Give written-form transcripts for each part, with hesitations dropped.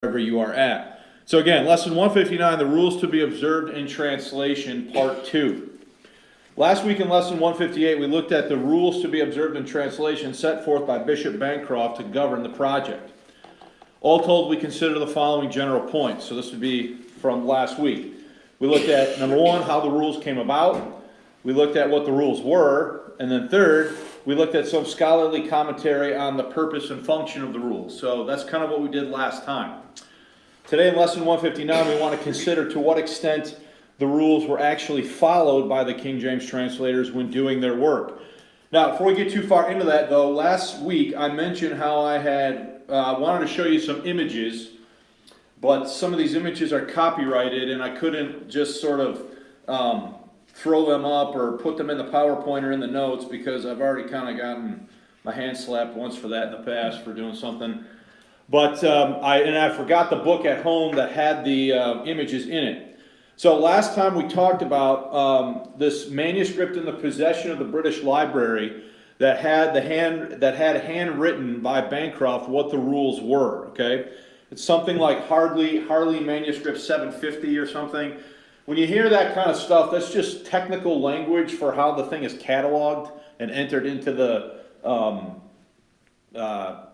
wherever you are at. So again, lesson 159, the rules to be observed in translation, part 2. Last week in lesson 158, we looked at the rules to be observed in translation set forth by Bishop Bancroft to govern the project. All told, we consider the following general points. So this would be from last week. We looked at, number one, how the rules came about. We looked at what the rules were. And then third, we looked at some scholarly commentary on the purpose and function of the rules. So that's kind of what we did last time. Today in lesson 159, we want to consider to what extent the rules were actually followed by the King James translators when doing their work. Now, before we get too far into that, though, last week I mentioned how I had wanted to show you some images, but some of these images are copyrighted, and I couldn't just sort of throw them up or put them in the PowerPoint or in the notes because I've already kind of gotten my hand slapped once for that in the past for doing something. But I forgot the book at home that had the images in it. So last time we talked about this manuscript in the possession of the British Library that had handwritten by Bancroft what the rules were. Okay, it's something like Harley manuscript 750 or something. When you hear that kind of stuff, that's just technical language for how the thing is cataloged and entered into the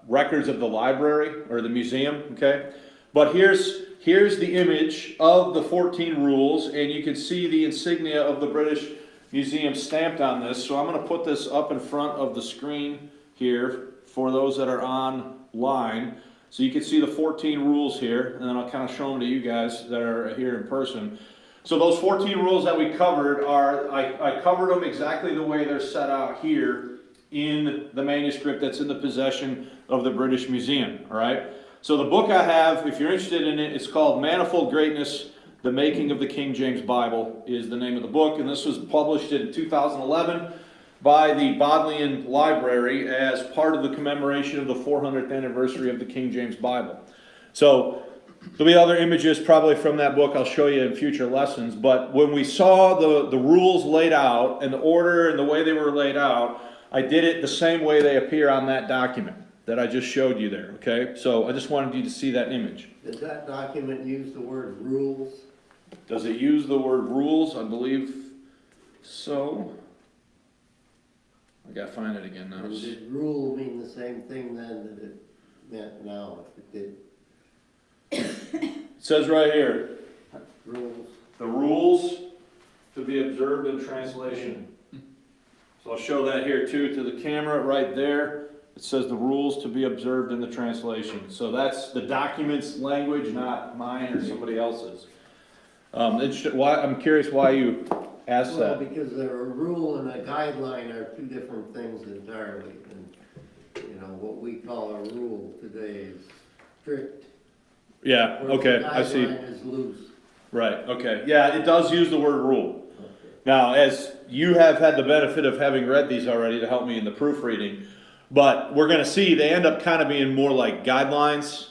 records of the library or the museum, okay? But here's the image of the 14 rules, and you can see the insignia of the British Museum stamped on this. So I'm going to put this up in front of the screen here for those that are online. So you can see the 14 rules here, and then I'll kind of show them to you guys that are here in person. So those 14 rules that we covered are, I covered them exactly the way they're set out here in the manuscript that's in the possession of the British Museum, all right? So the book I have, if you're interested in it, it's called Manifold Greatness, The Making of the King James Bible is the name of the book, and this was published in 2011 by the Bodleian Library as part of the commemoration of the 400th anniversary of the King James Bible. So there'll be other images probably from that book I'll show you in future lessons, but when we saw the rules laid out and the order and the way they were laid out, I did it the same way they appear on that document that I just showed you there, okay? So I just wanted you to see that image. Does that document use the word rules? Does it use the word rules? I believe so. I gotta find it again now. And did rule mean the same thing then that it meant now, if it did? It says right here, Rules. the rules to be observed in translation. So I'll show that here too to the camera right there. It says the rules to be observed in the translation. So that's the document's language, not mine or somebody else's. I'm curious why you asked that. Well, because a rule and a guideline are two different things entirely. And, you know, what we call a rule today is strict. Yeah, okay, I see. The guideline is loose. Right, okay. Yeah, it does use the word rule. Okay. Now, as you have had the benefit of having read these already to help me in the proofreading, but we're going to see they end up kind of being more like guidelines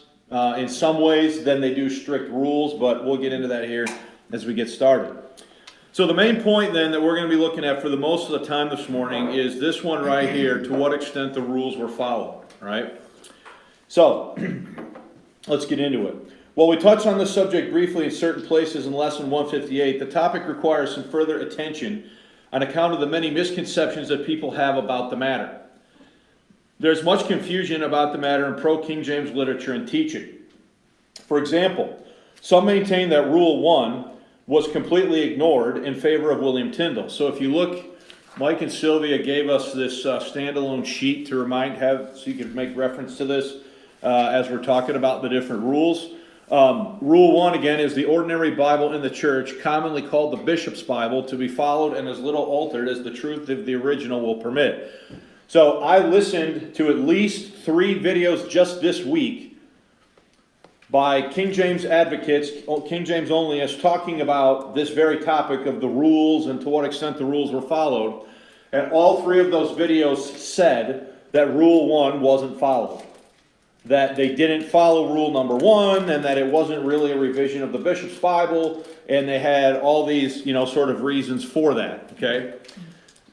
in some ways than they do strict rules, but we'll get into that here as we get started. So the main point then that we're going to be looking at for the most of the time this morning is this one right here, to what extent the rules were followed, right? So let's get into it. While we touched on this subject briefly in certain places in lesson 158, the topic requires some further attention on account of the many misconceptions that people have about the matter. There's much confusion about the matter in pro-King James literature and teaching. For example, some maintain that Rule 1 was completely ignored in favor of William Tyndale. So if you look, Mike and Sylvia gave us this standalone sheet to so you can make reference to this as we're talking about the different rules. Rule 1, again, is the ordinary Bible in the church, commonly called the Bishop's Bible, to be followed and as little altered as the truth of the original will permit. So I listened to at least 3 videos just this week by King James advocates, King James onlyists, talking about this very topic of the rules and to what extent the rules were followed. And all 3 of those videos said that Rule 1 wasn't followed. That they didn't follow rule number 1, and that it wasn't really a revision of the Bishop's Bible, and they had all these, sort of reasons for that, okay?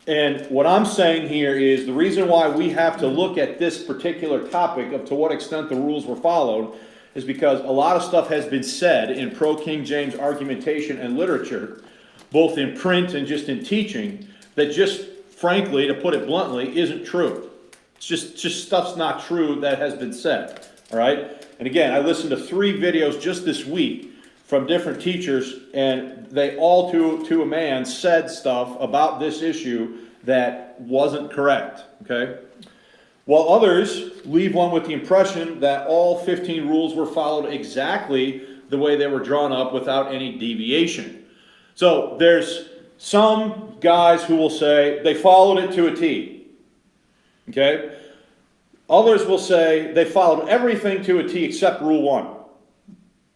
And what I'm saying here is the reason why we have to look at this particular topic of to what extent the rules were followed is because a lot of stuff has been said in pro-King James argumentation and literature, both in print and just in teaching, that just, frankly, to put it bluntly, isn't true. It's just stuff's not true that has been said, all right? And again, I listened to 3 videos just this week from different teachers, and they all, to a man, said stuff about this issue that wasn't correct, okay? While others leave one with the impression that all 15 rules were followed exactly the way they were drawn up without any deviation. So there's some guys who will say they followed it to a T, okay? Others will say they followed everything to a T except Rule 1, all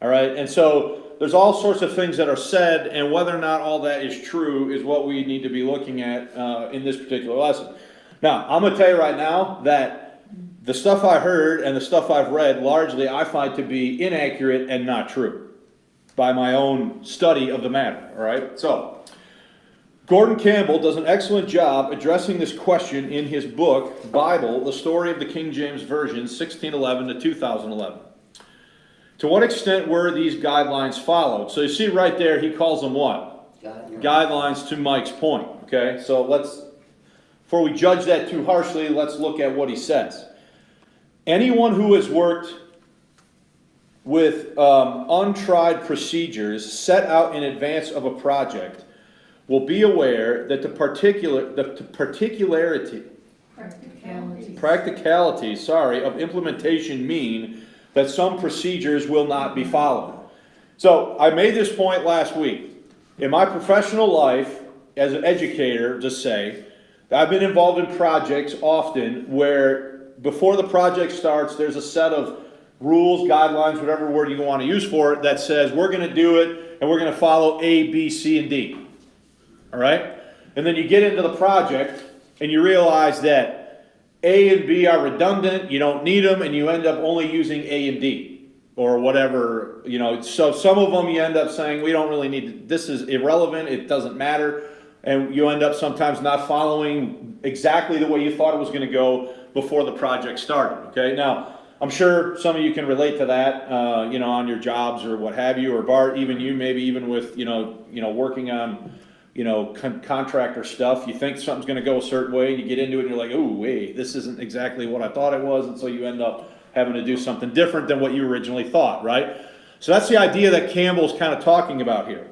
right? And so there's all sorts of things that are said, and whether or not all that is true is what we need to be looking at in this particular lesson. Now, I'm going to tell you right now that the stuff I heard and the stuff I've read, largely I find to be inaccurate and not true by my own study of the matter, all right? So, Gordon Campbell does an excellent job addressing this question in his book, Bible, The Story of the King James Version, 1611 to 2011. To what extent were these guidelines followed? So you see right there, he calls them what? Guidelines, to Mike's point, okay? So before we judge that too harshly, let's look at what he says. Anyone who has worked with untried procedures set out in advance of a project will be aware that the practicalities of implementation mean that some procedures will not be followed. So I made this point last week. In my professional life, as an educator, just say, I've been involved in projects often where before the project starts, there's a set of rules, guidelines, whatever word you want to use for it, that says we're going to do it and we're going to follow A, B, C, and D. All right? And then you get into the project and you realize that A and B are redundant, you don't need them, and you end up only using A and D or whatever, you know. So some of them you end up saying we don't really need, this is irrelevant, it doesn't matter, and you end up sometimes not following exactly the way you thought it was going to go before the project started. Okay, now I'm sure some of you can relate to that, you know, on your jobs or what have you, or Bart, even you, maybe even with you know working on contractor stuff. You think something's going to go a certain way, and you get into it, and you're like, oh wait, this isn't exactly what I thought it was, and so you end up having to do something different than what you originally thought, right? So that's the idea that Campbell's kind of talking about here.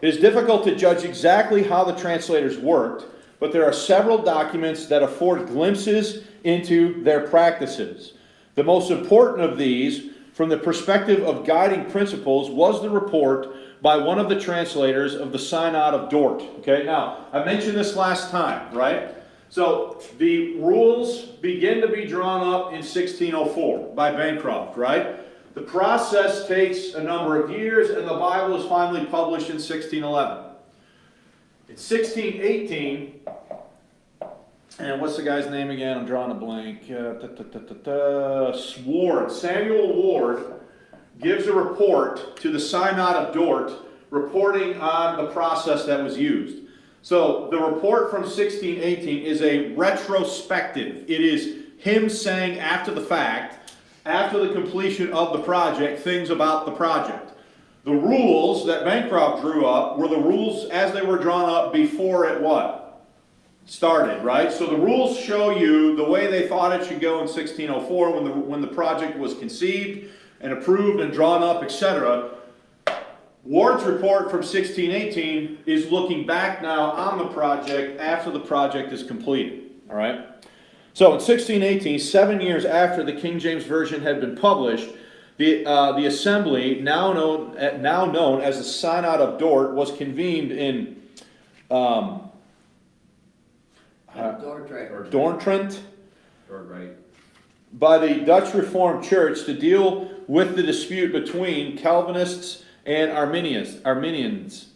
It is difficult to judge exactly how the translators worked, but there are several documents that afford glimpses into their practices. The most important of these, from the perspective of guiding principles, was the report by one of the translators of the Synod of Dort. Okay, now, I mentioned this last time, right? So, the rules begin to be drawn up in 1604 by Bancroft, right? The process takes a number of years, and the Bible is finally published in 1611. In 1618, and what's the guy's name again? I'm drawing a blank. Ward, Samuel Ward, gives a report to the Synod of Dort, reporting on the process that was used. So the report from 1618 is a retrospective. It is him saying after the fact, after the completion of the project, things about the project. The rules that Bancroft drew up were the rules as they were drawn up before it what? Started, right? So the rules show you the way they thought it should go in 1604 when the project was conceived and approved and drawn up, etc. Ward's report from 1618 is looking back now on the project after the project is completed. All right? So in 1618, 7 years after the King James Version had been published, the assembly, now known as the Synod of Dort, was convened in Dortrent by the Dutch Reformed Church to deal with the dispute between Calvinists and Arminians.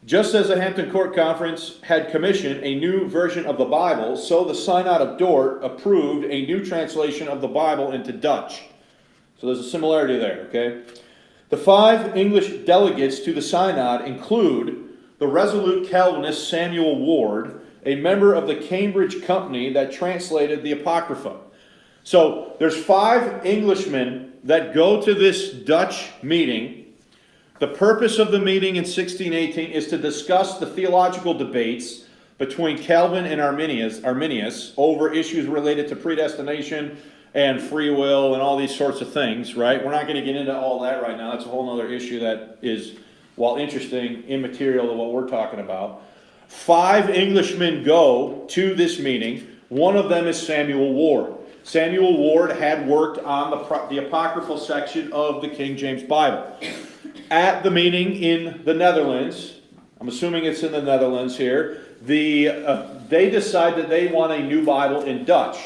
Just as the Hampton Court Conference had commissioned a new version of the Bible, so the Synod of Dort approved a new translation of the Bible into Dutch. So there's a similarity there, okay? The 5 English delegates to the Synod include the resolute Calvinist Samuel Ward, a member of the Cambridge Company that translated the Apocrypha. So there's 5 Englishmen that go to this Dutch meeting. The purpose of the meeting in 1618 is to discuss the theological debates between Calvin and Arminius over issues related to predestination and free will and all these sorts of things, right? We're not going to get into all that right now. That's a whole other issue that is, while interesting, immaterial to what we're talking about. 5 Englishmen go to this meeting. One of them is Samuel Ward. Samuel Ward had worked on the apocryphal section of the King James Bible. At the meeting in the Netherlands, I'm assuming it's in the Netherlands here, they decide that they want a new Bible in Dutch.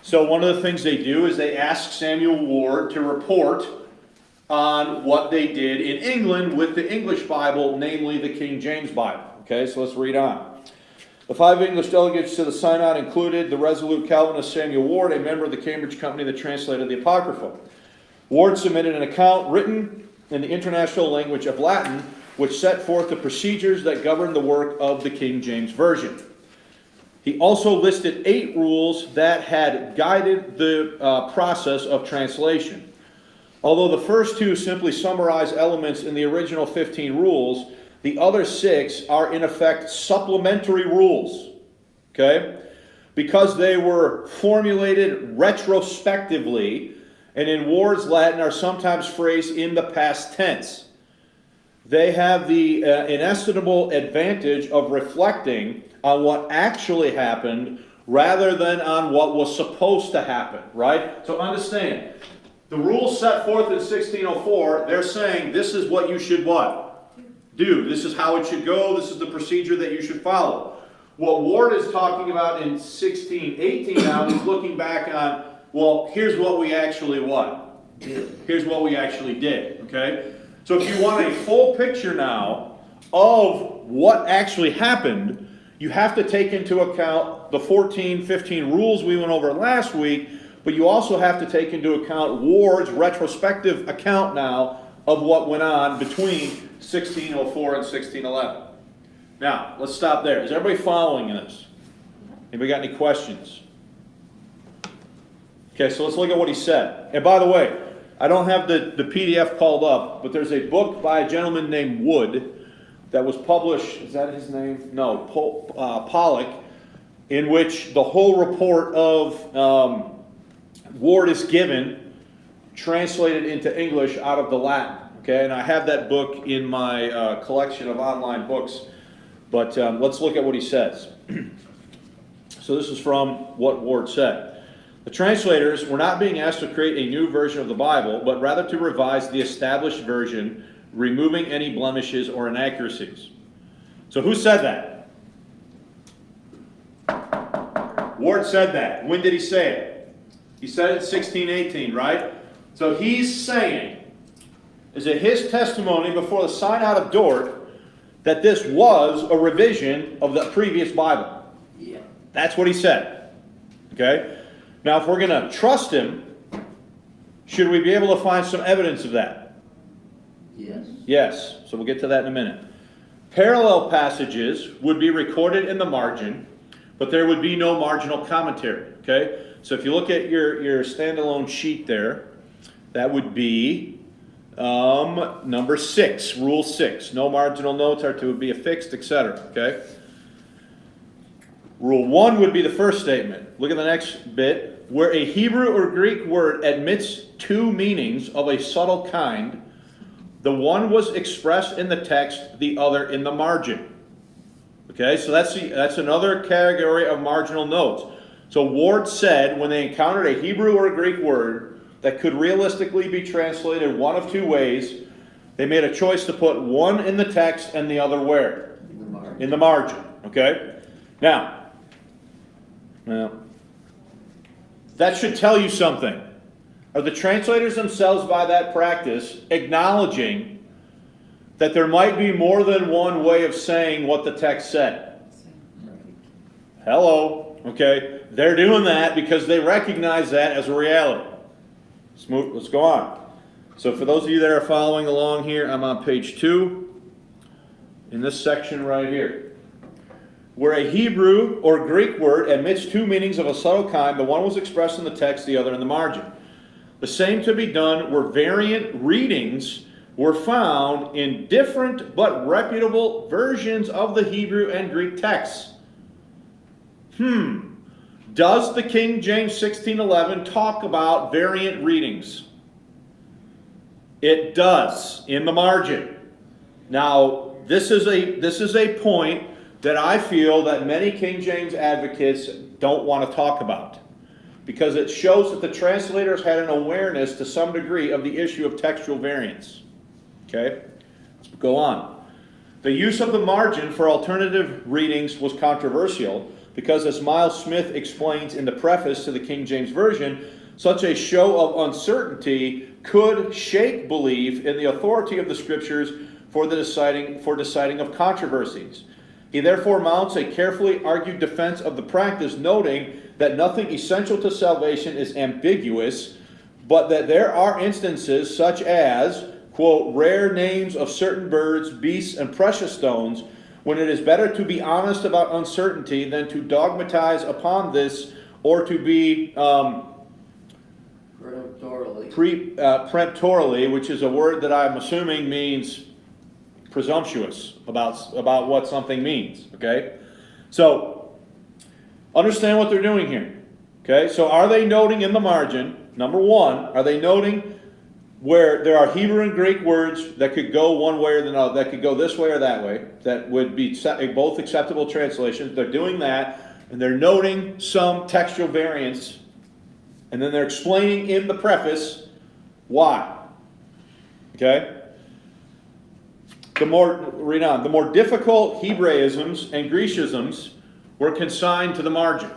So one of the things they do is they ask Samuel Ward to report on what they did in England with the English Bible, namely the King James Bible. Okay, so let's read on. The 5 English delegates to the synod included the resolute Calvinist Samuel Ward, a member of the Cambridge Company that translated the Apocrypha. Ward submitted an account written in the international language of Latin, which set forth the procedures that govern the work of the King James Version. He also listed 8 rules that had guided the process of translation. Although the first 2 simply summarize elements in the original 15 rules, the other 6 are in effect supplementary rules, okay? Because they were formulated retrospectively, and in Ward's Latin are sometimes phrased in the past tense. They have the inestimable advantage of reflecting on what actually happened rather than on what was supposed to happen, right? So understand, the rules set forth in 1604, they're saying this is what you should what? Do. This is how it should go. This is the procedure that you should follow. What Ward is talking about in 1618 now is looking back on, well, here's what we actually what? Here's what we actually did, okay? So if you want a full picture now of what actually happened, you have to take into account the 14, 15 rules we went over last week, but you also have to take into account Ward's retrospective account now of what went on between 1604 and 1611. Now, let's stop there. Is everybody following this? Anybody got any questions? Okay, so let's look at what he said. And by the way, I don't have the PDF called up, but there's a book by a gentleman named Wood that was published, is that his name? No, Pollock, in which the whole report of Ward is given, translated into English out of the Latin. Okay, and I have that book in my collection of online books, but let's look at what he says. So this is from what Ward said. The translators were not being asked to create a new version of the Bible, but rather to revise the established version, removing any blemishes or inaccuracies. So who said that? Ward said that. When did he say it? He said it in 1618, right? So he's saying, is it his testimony before the Synod of Dort that this was a revision of the previous Bible? Yeah. That's what he said. Okay? Now, if we're going to trust him, should we be able to find some evidence of that? Yes. Yes. So we'll get to that in a minute. Parallel passages would be recorded in the margin, but there would be no marginal commentary. Okay? So if you look at your standalone sheet there, that would be number 6, rule 6. No marginal notes are to be affixed, etc. Okay? Rule 1 would be the first statement. Look at the next bit. Where a Hebrew or Greek word admits 2 meanings of a subtle kind, the one was expressed in the text, the other in the margin. Okay, so that's another category of marginal notes. So Ward said when they encountered a Hebrew or a Greek word that could realistically be translated one of 2 ways, they made a choice to put one in the text and the other where? In the margin. Okay? Now, that should tell you something. Are the translators themselves by that practice acknowledging that there might be more than one way of saying what the text said? Hello. Okay? They're doing that because they recognize that as a reality. Let's go on. So for those of you that are following along here, I'm on page 2 in this section right here. Where a Hebrew or Greek word admits 2 meanings of a subtle kind, the one was expressed in the text, the other in the margin. The same to be done where variant readings were found in different but reputable versions of the Hebrew and Greek texts. Does the King James 1611 talk about variant readings? It does, in the margin. Now, this is a point that I feel that many King James advocates don't want to talk about, because it shows that the translators had an awareness to some degree of the issue of textual variance. Okay, let's go on. The use of the margin for alternative readings was controversial because, as Miles Smith explains in the preface to the King James Version, such a show of uncertainty could shake belief in the authority of the Scriptures for deciding of controversies. He therefore mounts a carefully argued defense of the practice, noting that nothing essential to salvation is ambiguous, but that there are instances such as, quote, rare names of certain birds, beasts, and precious stones, when it is better to be honest about uncertainty than to dogmatize upon this, or to be peremptorily, which is a word that I'm assuming means presumptuous about what something means. Okay, so understand what they're doing here. Okay, so are they noting in the margin, number one, are they noting where there are Hebrew and Greek words that could go one way or the other, that could go this way or that way, that would be both acceptable translations? They're doing that, and they're noting some textual variants, and then they're explaining in the preface why. Okay? The more difficult Hebraisms and Grecisms were consigned to the margin.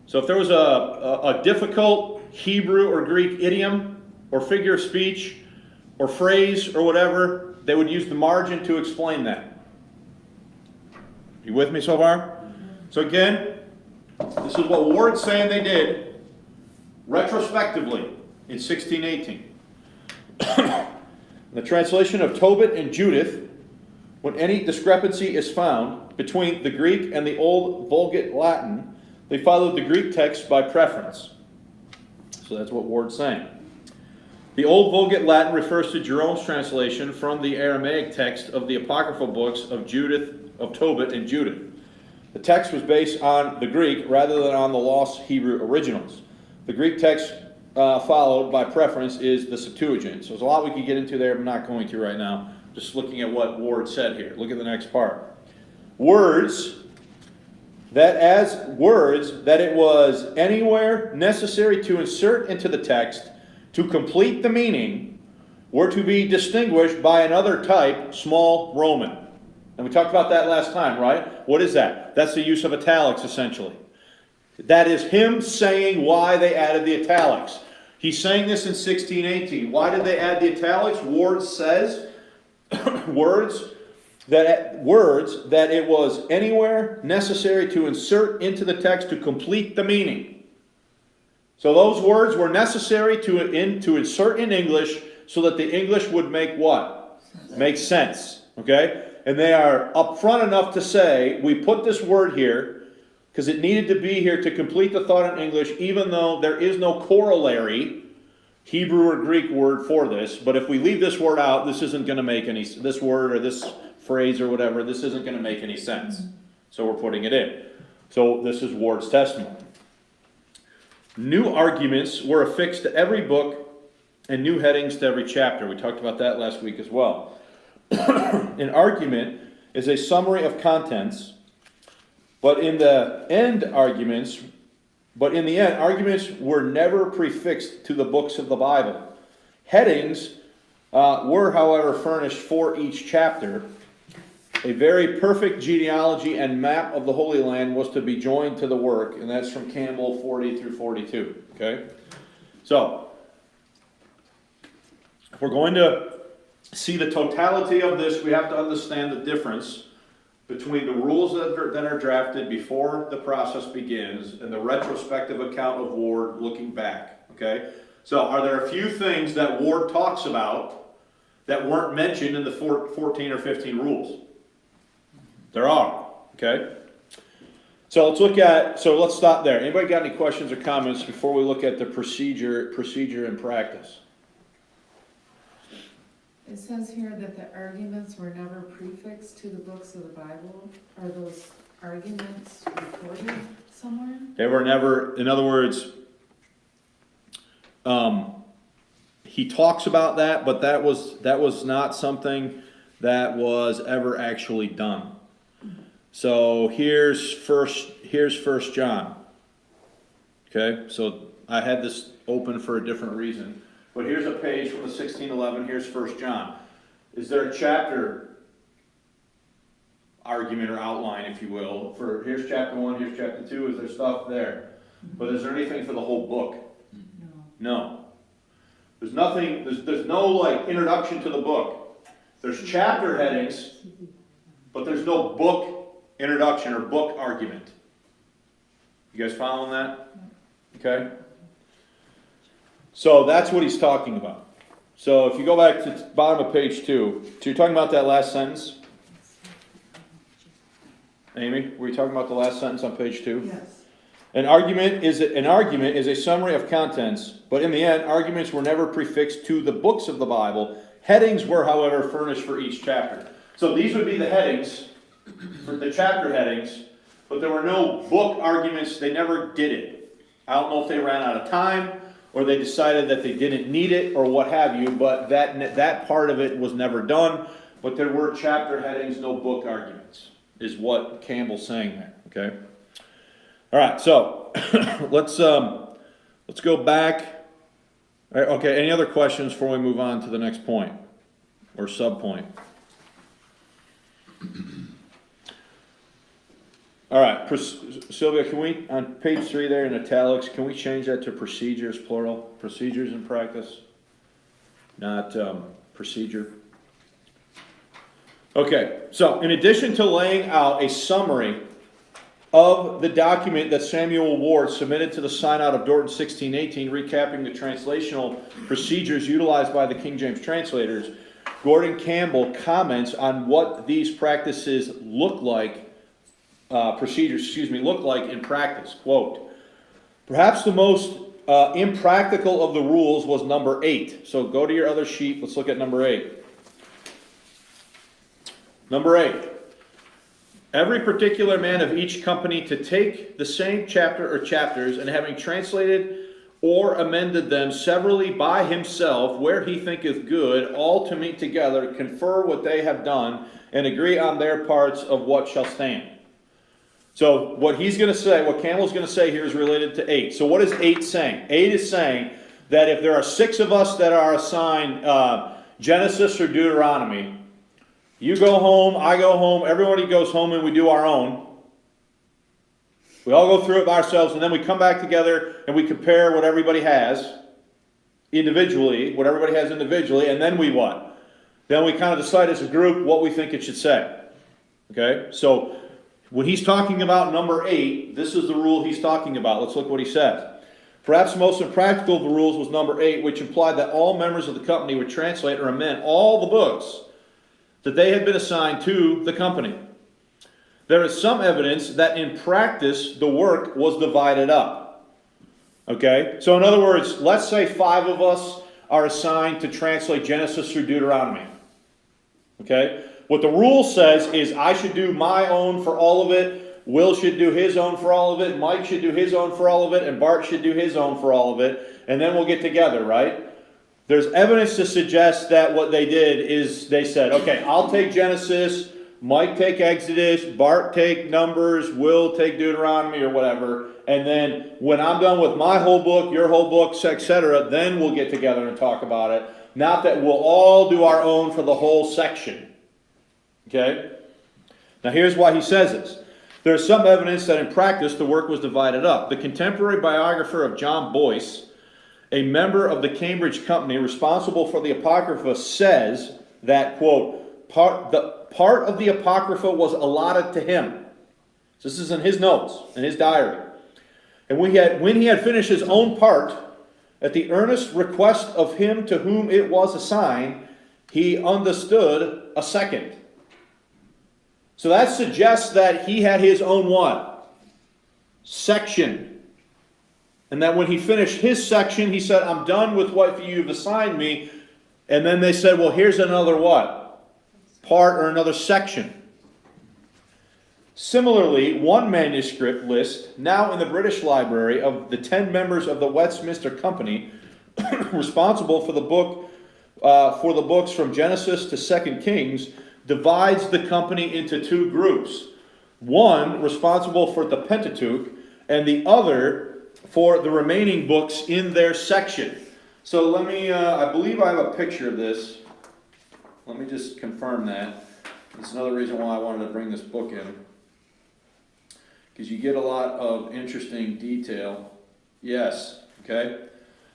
So if there was a difficult Hebrew or Greek idiom or figure of speech or phrase or whatever, they would use the margin to explain that. You with me so far? So again, this is what Ward's saying they did retrospectively in 1618. In the translation of Tobit and Judith, when any discrepancy is found between the Greek and the Old Vulgate Latin, they followed the Greek text by preference. So that's what Ward's saying. The Old Vulgate Latin refers to Jerome's translation from the Aramaic text of the apocryphal books of Tobit and Judith. The text was based on the Greek rather than on the lost Hebrew originals. The Greek text followed by preference is the Septuagint. So there's a lot we could get into there, but I'm not going to right now. Just looking at what Ward said here. Look at the next part. Words that it was anywhere necessary to insert into the text to complete the meaning were to be distinguished by another type, small Roman. And we talked about that last time, right? What is that? That's the use of italics, essentially. That is him saying why they added the italics. He's saying this in 1618. Why did they add the italics? Ward says words that it was anywhere necessary to insert into the text to complete the meaning. So those words were necessary to insert in English so that the English would make what? Make sense. Okay? And they are upfront enough to say, we put this word here because it needed to be here to complete the thought in English, even though there is no corollary Hebrew or Greek word for this. But if we leave this word out, this isn't going to make any, this word or this phrase or whatever, this isn't going to make any sense. So we're putting it in. So this is Ward's testimony. New arguments were affixed to every book and new headings to every chapter. We talked about that last week as well. An argument is a summary of contents, but in the end, arguments were never prefixed to the books of the Bible. Headings were, however, furnished for each chapter. A very perfect genealogy and map of the Holy Land was to be joined to the work, and that's from Campbell 40 through 42. Okay? So, if we're going to see the totality of this, we have to understand the difference between the rules that are drafted before the process begins and the retrospective account of Ward looking back. Okay? So, are there a few things that Ward talks about that weren't mentioned in the 14 or 15 rules? There are. Okay? So let's stop there. Anybody got any questions or comments before we look at the procedure and practice? It says here that the arguments were never prefixed to the books of the Bible. Are those arguments recorded somewhere? They were never, in other words, he talks about that, but that was not something that was ever actually done. So here's first John. Okay, so I had this open for a different reason. But here's a page from the 1611, here's 1 John. Is there a chapter argument or outline, if you will, for here's chapter 1, here's chapter 2, is there stuff there? But is there anything for the whole book? No. There's nothing, there's no like introduction to the book. There's chapter headings, but there's no book introduction or book argument. You guys following that? Okay? So that's what he's talking about. So if you go back to the bottom of page 2, so you're talking about that last sentence? Amy, were you talking about the last sentence on page 2? Yes. An argument is a summary of contents, but in the end, arguments were never prefixed to the books of the Bible. Headings were, however, furnished for each chapter. So these would be the headings, for the chapter headings, but there were no book arguments. They never did it. I don't know if they ran out of time, or they decided that they didn't need it, or what have you, but that part of it was never done. But there were chapter headings, no book arguments, is what Campbell's saying there, okay? All right, so let's go back. All right, okay, any other questions before we move on to the next point, or sub-point? All right, Sylvia, can we, on page 3 there in italics, can we change that to procedures, plural? Procedures in practice, not procedure. Okay, so in addition to laying out a summary of the document that Samuel Ward submitted to the Synod of Dorton 1618, recapping the translational procedures utilized by the King James translators, Gordon Campbell comments on what these practices look like in practice. Quote, perhaps the most impractical of the rules was number 8. So go to your other sheet, let's look at number 8. Number 8. Every particular man of each company to take the same chapter or chapters, and having translated or amended them severally by himself, where he thinketh good, all to meet together, confer what they have done, and agree on their parts of what shall stand. So what he's going to say, what Campbell's going to say here is related to 8. So what is 8 saying? 8 is saying that if there are 6 of us that are assigned Genesis or Deuteronomy, you go home, I go home, everybody goes home and we do our own. We all go through it by ourselves, and then we come back together and we compare what everybody has individually, and then we what? Then we kind of decide as a group what we think it should say. Okay? So when he's talking about number 8, this is the rule he's talking about. Let's look what he says. Perhaps the most impractical of the rules was number 8, which implied that all members of the company would translate or amend all the books that they had been assigned to the company. There is some evidence that in practice the work was divided up. Okay? So in other words, let's say 5 of us are assigned to translate Genesis through Deuteronomy. Okay? What the rule says is I should do my own for all of it, Will should do his own for all of it, Mike should do his own for all of it, and Bart should do his own for all of it, and then we'll get together, right? There's evidence to suggest that what they did is they said, okay, I'll take Genesis, Mike take Exodus, Bart take Numbers, Will take Deuteronomy or whatever, and then when I'm done with my whole book, your whole book, etc., then we'll get together and talk about it. Not that we'll all do our own for the whole section. Okay? Now here's why he says this. There's some evidence that in practice the work was divided up. The contemporary biographer of John Boyce, a member of the Cambridge Company responsible for the Apocrypha, says that, quote, part of the Apocrypha was allotted to him. So this is in his notes, in his diary. And when he had finished his own part, at the earnest request of him to whom it was assigned, he understood a second. So that suggests that he had his own what? section. And that when he finished his section, he said, I'm done with what you've assigned me. And then they said, well, here's another what? Part or another section. Similarly, one manuscript list, now in the British Library, of the 10 members of the Westminster Company responsible for the books from Genesis to 2 Kings, divides the company into two groups. One responsible for the Pentateuch, and the other for the remaining books in their section. So let me, I believe I have a picture of this. Let me just confirm that. That's another reason why I wanted to bring this book in. Because you get a lot of interesting detail. Yes, okay.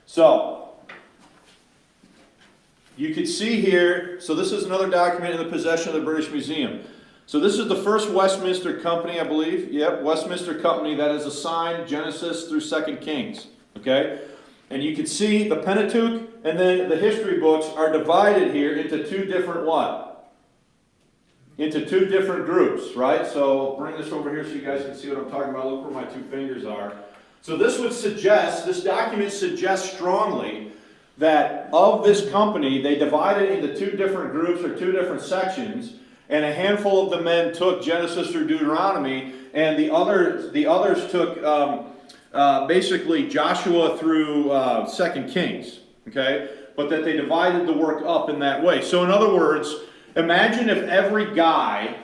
So, you can see here, so this is another document in the possession of the British Museum. So this is the first Westminster Company, I believe. Yep, Westminster Company that is assigned Genesis through 2 Kings. Okay? And you can see the Pentateuch and then the history books are divided here into two different what? Into two different groups, right? So I'll bring this over here so you guys can see what I'm talking about. Look where my two fingers are. So this would suggest, this document suggests strongly that of this company, they divided into two different groups or two different sections, and a handful of the men took Genesis through Deuteronomy, and the others took basically Joshua through 2 Kings, okay? But that they divided the work up in that way. So in other words, imagine if every guy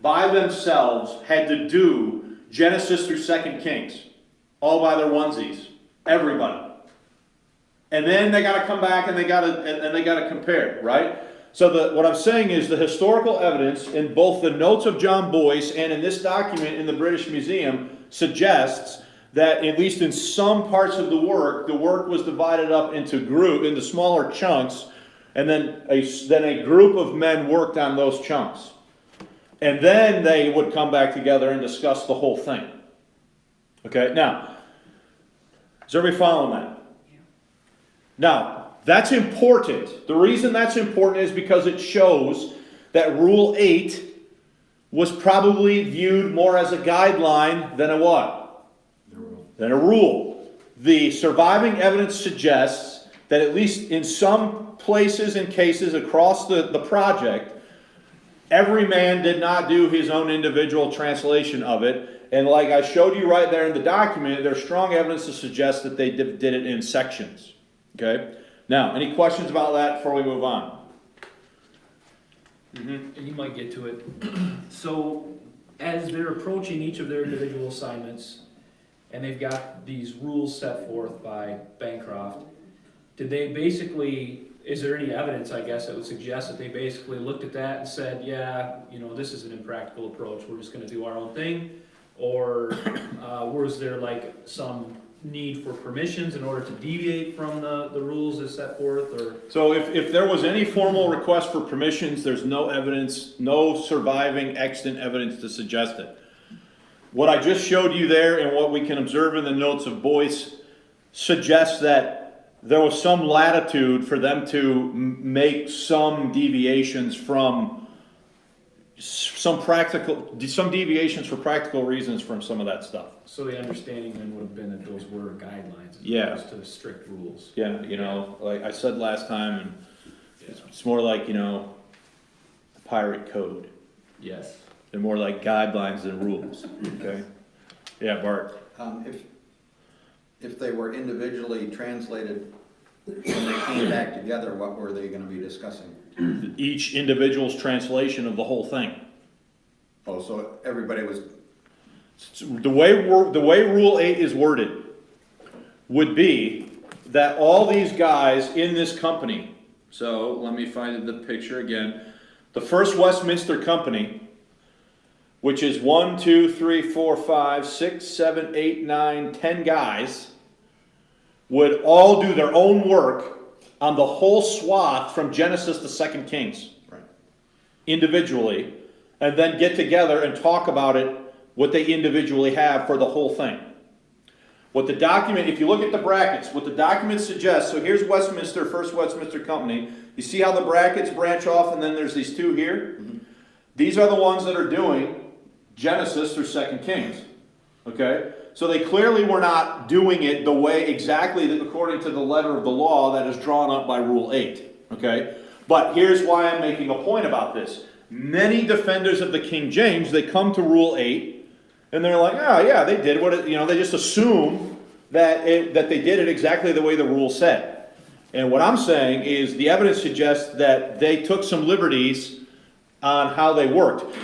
by themselves had to do Genesis through 2 Kings, all by their onesies, everybody. And then they got to come back and they got to compare, right? So what I'm saying is the historical evidence in both the notes of John Boyce and in this document in the British Museum suggests that at least in some parts of the work was divided up into smaller chunks, and then a group of men worked on those chunks. And then they would come back together and discuss the whole thing. Okay, now, is everybody following that? Now, that's important. The reason that's important is because it shows that Rule 8 was probably viewed more as a guideline than a what? Than a rule. The surviving evidence suggests that at least in some places and cases across the project, every man did not do his own individual translation of it. And like I showed you right there in the document, there's strong evidence to suggest that they did it in sections. Okay? Now, any questions about that before we move on? And you might get to it. So, as they're approaching each of their individual assignments, and they've got these rules set forth by Bancroft, did they basically, is there any evidence, I guess, that would suggest that they basically looked at that and said, yeah, this is an impractical approach, we're just going to do our own thing? Or was there like some need for permissions in order to deviate from the rules as set forth? Or so if there was any formal request for permissions, there's no evidence, no surviving extant evidence to suggest it. What I just showed you there and what we can observe in the notes of Boyce suggests that there was some latitude for them to make some deviations from some deviations for practical reasons from some of that stuff. so the understanding then would have been that those were guidelines as Yeah. opposed to strict rules. Yeah, like I said last time, and it's more like, the pirate code. Yes. They're more like guidelines than rules, okay? Yeah, Bart. If they were individually translated, when they came back together, what were they gonna be discussing? Each individual's translation of the whole thing. Oh, so everybody was, The way Rule 8 is worded would be that all these guys in this company, so let me find the picture again. The first Westminster Company, which is 1, 2, 3, 4, 5, 6, 7, 8, 9, 10 guys, would all do their own work on the whole swath from Genesis to 2 Kings. right, Individually, and then get together and talk about it, what they individually have for the whole thing. What the document, if you look at the brackets, what the document suggests, so here's Westminster, First Westminster Company. You see how the brackets branch off and then there's these two here? Mm-hmm. These are the ones that are doing Genesis through 2 Kings. Okay? So they clearly were not doing it the way exactly according to the letter of the law that is drawn up by Rule 8. Okay? But here's why I'm making a point about this. Many defenders of the King James, they come to Rule 8 and they're like, oh yeah, they did what it, they just assume that they did it exactly the way the rule said. And what I'm saying is the evidence suggests that they took some liberties on how they worked.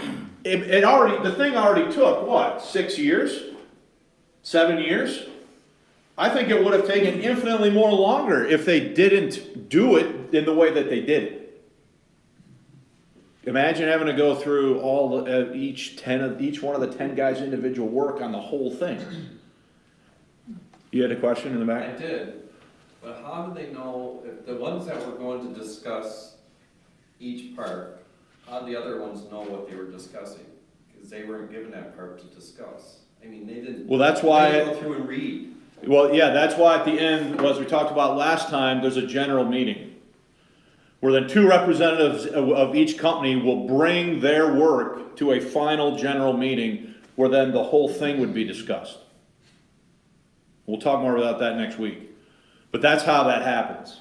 The thing already took, what, 6 years? 7 years? I think it would have taken infinitely more longer if they didn't do it in the way that they did it. Imagine having to go through each one of the 10 guys' individual work on the whole thing. You had a question in the back? I did, but how do they know, if the ones that were going to discuss each part, how do the other ones know what they were discussing? Because they weren't given that part to discuss. I mean, they didn't. Well, that's why. They didn't go through and read. Well, yeah, that's why at the end, as we talked about last time, there's a general meeting where then 2 representatives of each company will bring their work to a final general meeting where then the whole thing would be discussed. We'll talk more about that next week. But that's how that happens.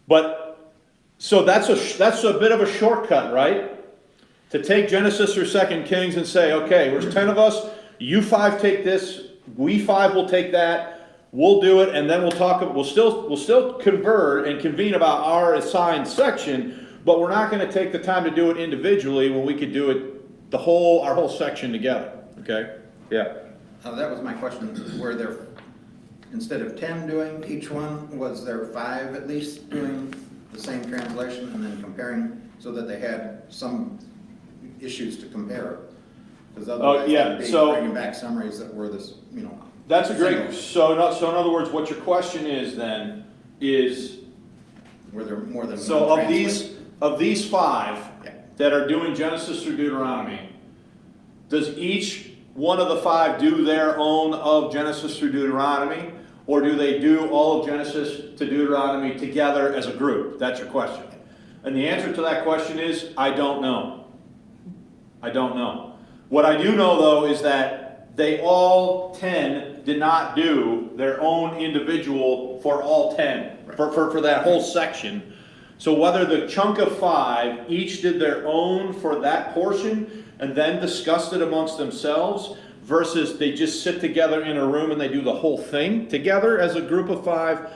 But, so that's a bit of a shortcut, right? To take Genesis or 2 Kings and say, okay, there's 10 of us, you 5 take this, we 5 will take that, we'll do it, and then we'll still convert and convene about our assigned section, but we're not going to take the time to do it individually when we could do it our whole section together. Okay? Yeah. That was my question. Were there, instead of 10 doing each one, was there 5 at least doing the same translation and then comparing so that they had some issues to compare? Because otherwise they'd be bringing back summaries that were this, That's a great, so in other words, what your question is then, is, were there more than so one of these 5 Yeah. that are doing Genesis through Deuteronomy, does each one of the 5 do their own of Genesis through Deuteronomy, or do they do all of Genesis to Deuteronomy together as a group? That's your question. And the answer to that question is, I don't know. I don't know. What I do know, though, is that they all 10 did not do their own individual for all 10, for that whole section. So whether the chunk of 5 each did their own for that portion and then discussed it amongst themselves, versus they just sit together in a room and they do the whole thing together as a group of 5,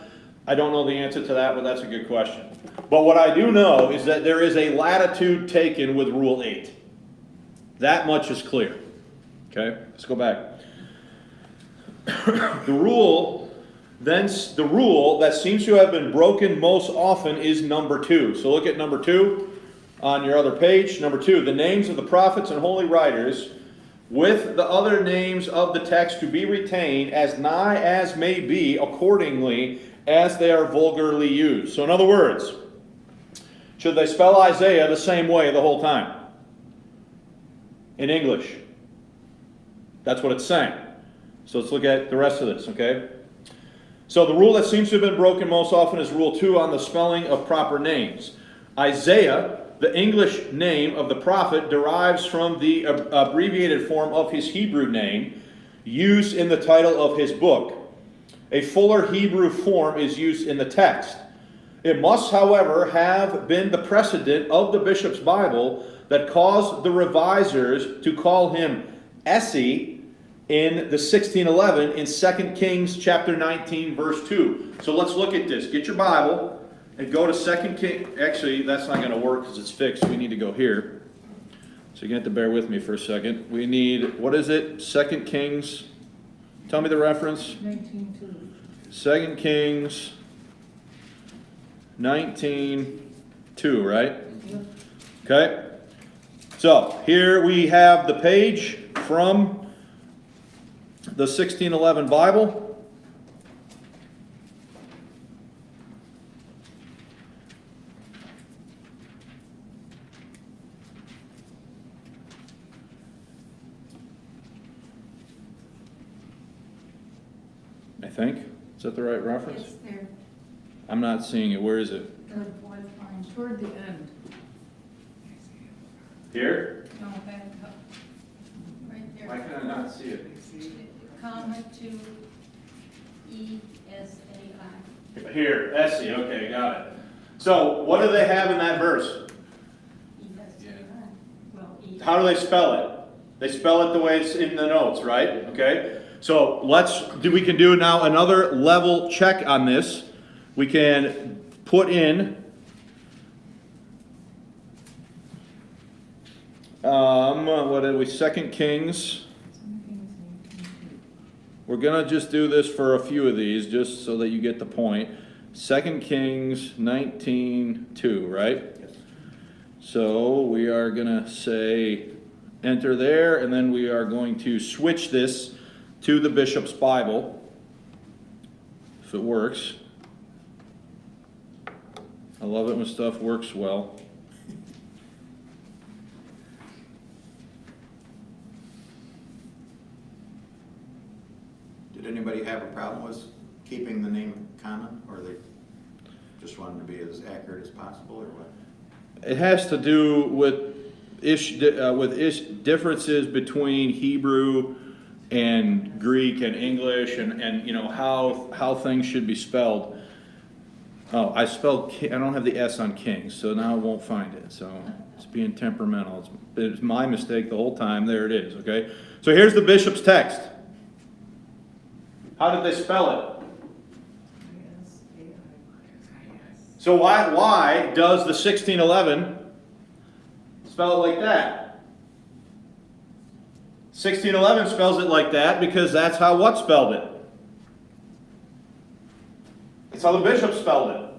I don't know the answer to that, but that's a good question. But what I do know is that there is a latitude taken with Rule 8. That much is clear. Okay, let's go back. The rule that seems to have been broken most often is number 2. So look at number 2 on your other page. Number 2, the names of the prophets and holy writers with the other names of the text to be retained as nigh as may be accordingly as they are vulgarly used. So in other words, should they spell Isaiah the same way the whole time? In English. That's what it's saying. So let's look at the rest of this, okay? So the rule that seems to have been broken most often is Rule 2 on the spelling of proper names. Isaiah, the English name of the prophet, derives from the abbreviated form of his Hebrew name used in the title of his book. A fuller Hebrew form is used in the text. It must, however, have been the precedent of the bishop's Bible that caused the revisers to call him Essie in the 1611 in 2 Kings chapter 19 verse 2. So let's look at this. Get your Bible and go to 2 Kings. Actually, that's not going to work because it's fixed. We need to go here. So you're going to have to bear with me for a second. We need, what is it? 2 Kings. Tell me the reference. 19:2. 2 Kings 19:2, right? Yep. Okay. So here we have the page from the 1611 Bible. I think. Is that the right reference? It's there, I'm not seeing it. Where is it? the fourth line, toward the end. Here? No, back up. Right there. Why can I not see it? comma to ESAI. Here, Essie, okay, got it. So what do they have in that verse? ESAI. Well, E. How do they spell it? They spell it the way it's in the notes, right? Okay. So we can do now another level check on this. We can put in what did we? 2 Kings. We're gonna just do this for a few of these, just so that you get the point. 2 Kings 19:2, right? Yes. So we are gonna say enter there, and then we are going to switch this to the Bishop's Bible, if it works. I love it when stuff works well. Did anybody have a problem with keeping the name common, or they just wanted to be as accurate as possible, or what? It has to do with differences between Hebrew and Greek and English, and you know how things should be spelled. Oh, I don't have the S on King, so now it won't find it. So it's being temperamental. It's my mistake the whole time. There it is. Okay. So here's the bishop's text. How did they spell it? So why does the 1611 spell it like that? 1611 spells it like that because that's how what spelled it? It's how the bishop spelled it.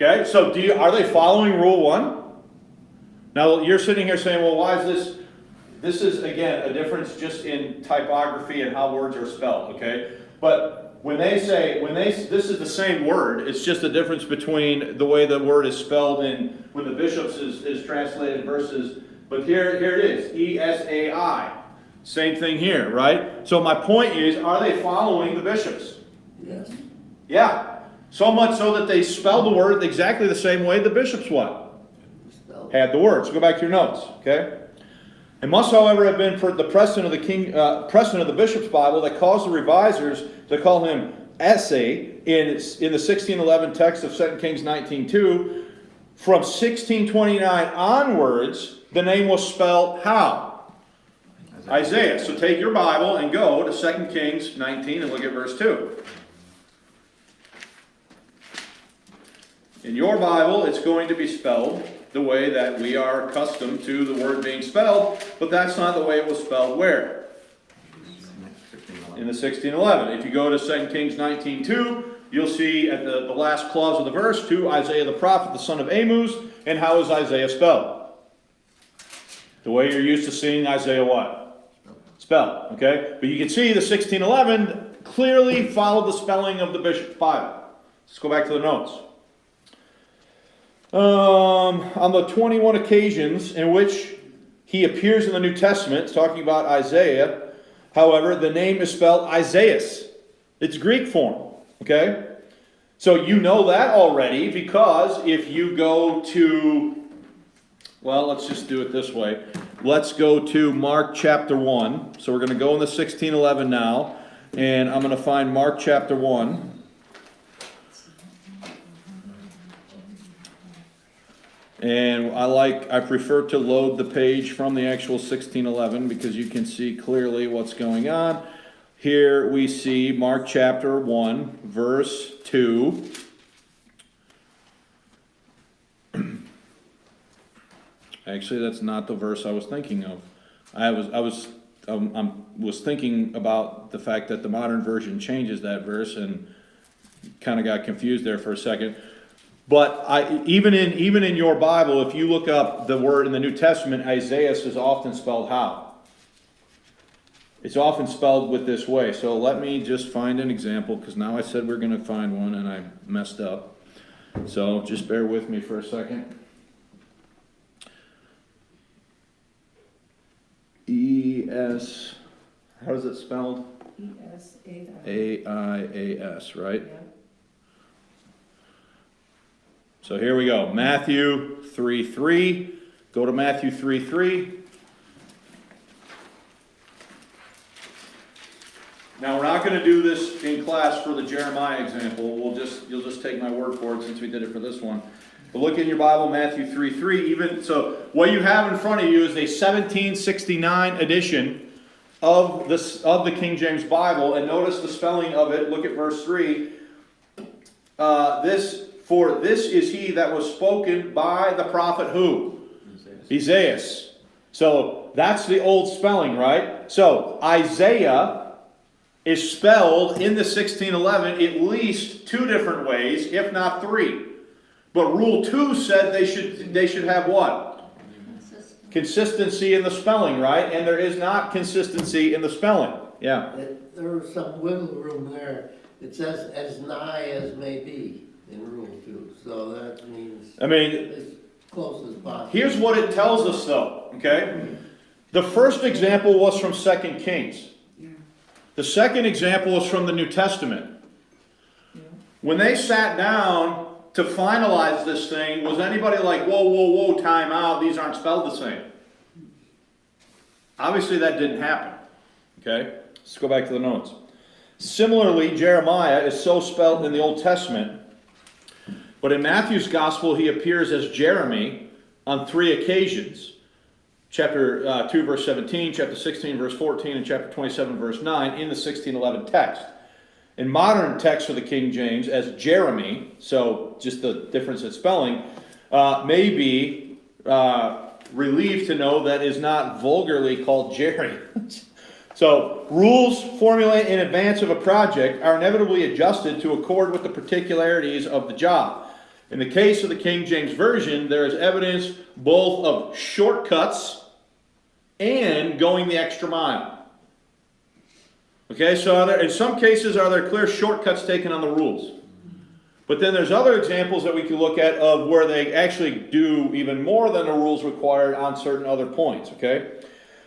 Okay, so are they following Rule 1? Now you're sitting here saying, well, why is this? This is, again, a difference just in typography and how words are spelled, okay? But when this is the same word, it's just a difference between the way the word is spelled when the bishops is translated versus, but here it is, ESAI. Same thing here, right? So my point is, are they following the bishops? Yes. Yeah. So much so that they spell the word exactly the same way the bishops what? Spelled. Had the words. Go back to your notes, okay? It must, however, have been for the precedent of the bishop's Bible that caused the revisers to call him Essay in the 1611 text of 2 Kings 19:2. From 1629 onwards, the name was spelled how? Isaiah. So take your Bible and go to 2 Kings 19 and look at verse 2. In your Bible, it's going to be spelled the way that we are accustomed to the word being spelled, but that's not the way it was spelled where? In the 1611. If you go to 2 Kings 19:2, you'll see at the last clause of the verse, to Isaiah the prophet, the son of Amos, and how is Isaiah spelled? The way you're used to seeing Isaiah what? Spelled, okay? But you can see the 1611 clearly followed the spelling of the bishop's Bible. Let's go back to the notes. On the 21 occasions in which he appears in the New Testament, talking about Isaiah, however, the name is spelled Isaias. It's Greek form, okay? So you know that already because if you go to, well, let's just do it this way. Let's go to Mark chapter 1. So we're going to go in the 1611 now, and I'm going to find Mark chapter 1. And I prefer to load the page from the actual 1611 because you can see clearly what's going on. Here we see Mark chapter 1, verse 2. Actually, that's not the verse I was thinking of. I was thinking about the fact that the modern version changes that verse and kind of got confused there for a second. But even in your Bible, if you look up the word in the New Testament, Isaiah is often spelled how? It's often spelled with this way. So let me just find an example, because now I said we're going to find one and I messed up. So just bear with me for a second. E-S, how is it spelled? ESAI. A-I-A-S, right? Yeah. So here we go. Matthew 3:3. Go to Matthew 3:3. Now, we're not gonna do this in class for the Jeremiah example, you'll just take my word for it since we did it for this one. But look in your Bible, Matthew 3:3, even, so what you have in front of you is a 1769 edition of the King James Bible, and notice the spelling of it, look at verse 3. For this is he that was spoken by the prophet who? Isaiah. So that's the old spelling, right? So Isaiah is spelled in the 1611 at least 2 different ways, if not 3. But Rule 2 said they should have what? Consistency in the spelling, right? And there is not consistency in the spelling. Yeah. There was some wiggle room there. It says as nigh as may be in Rule 2, so that means as close as possible. Here's what it tells us though, okay? The first example was from 2 Kings. The second example is from the New Testament. When they sat down to finalize this thing, was anybody like, whoa, time out, these aren't spelled the same? Obviously that didn't happen, okay? Let's go back to the notes. Similarly, Jeremiah is so spelled in the Old Testament, but in Matthew's Gospel he appears as Jeremy on 3 occasions. Chapter 2, verse 17, chapter 16, verse 14, and chapter 27, verse 9 in the 1611 text. In modern text of the King James as Jeremy, so just the difference in spelling, may be relieved to know that is not vulgarly called Jerry. So, rules formulated in advance of a project are inevitably adjusted to accord with the particularities of the job. In the case of the King James Version, there is evidence both of shortcuts and going the extra mile. Okay, so in some cases are there clear shortcuts taken on the rules. But then there's other examples that we can look at of where they actually do even more than the rules required on certain other points, okay?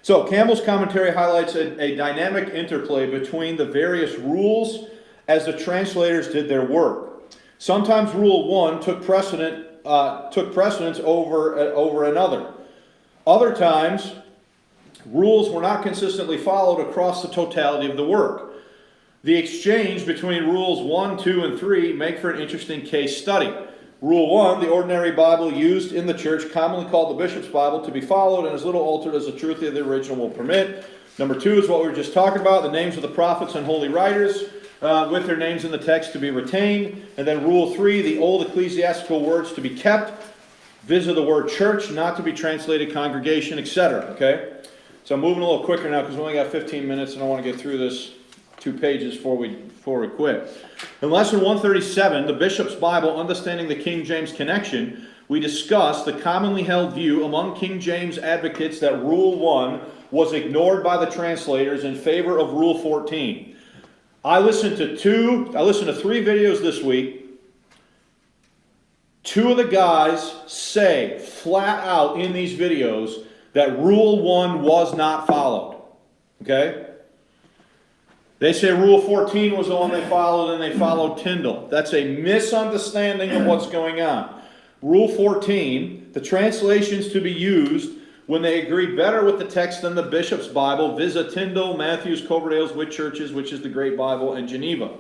So Campbell's commentary highlights a dynamic interplay between the various rules as the translators did their work. Sometimes Rule 1 took precedence over another. Other times, rules were not consistently followed across the totality of the work. The exchange between Rules 1, 2, and 3 make for an interesting case study. Rule 1, the ordinary Bible used in the church, commonly called the Bishop's Bible, to be followed and as little altered as the truth of the original will permit. Number 2 is what we were just talking about, the names of the prophets and holy writers, with their names in the text to be retained. And then Rule 3, the old ecclesiastical words to be kept. Visit the word church, not to be translated congregation, etc. Okay? So I'm moving a little quicker now because we only got 15 minutes and I want to get through this 2 pages before we quit. In Lesson 137, the Bishop's Bible, Understanding the King James Connection, we discussed the commonly held view among King James advocates that Rule 1 was ignored by the translators in favor of Rule 14. I listened to 3 videos this week. 2 of the guys say flat out in these videos that Rule 1 was not followed. Okay? They say Rule 14 was the one they followed and they followed Tyndale. That's a misunderstanding of what's going on. Rule 14, the translations to be used when they agree better with the text than the Bishop's Bible, visit Tyndale, Matthews, Coverdale's, Whit Churches, which is the Great Bible, and Geneva.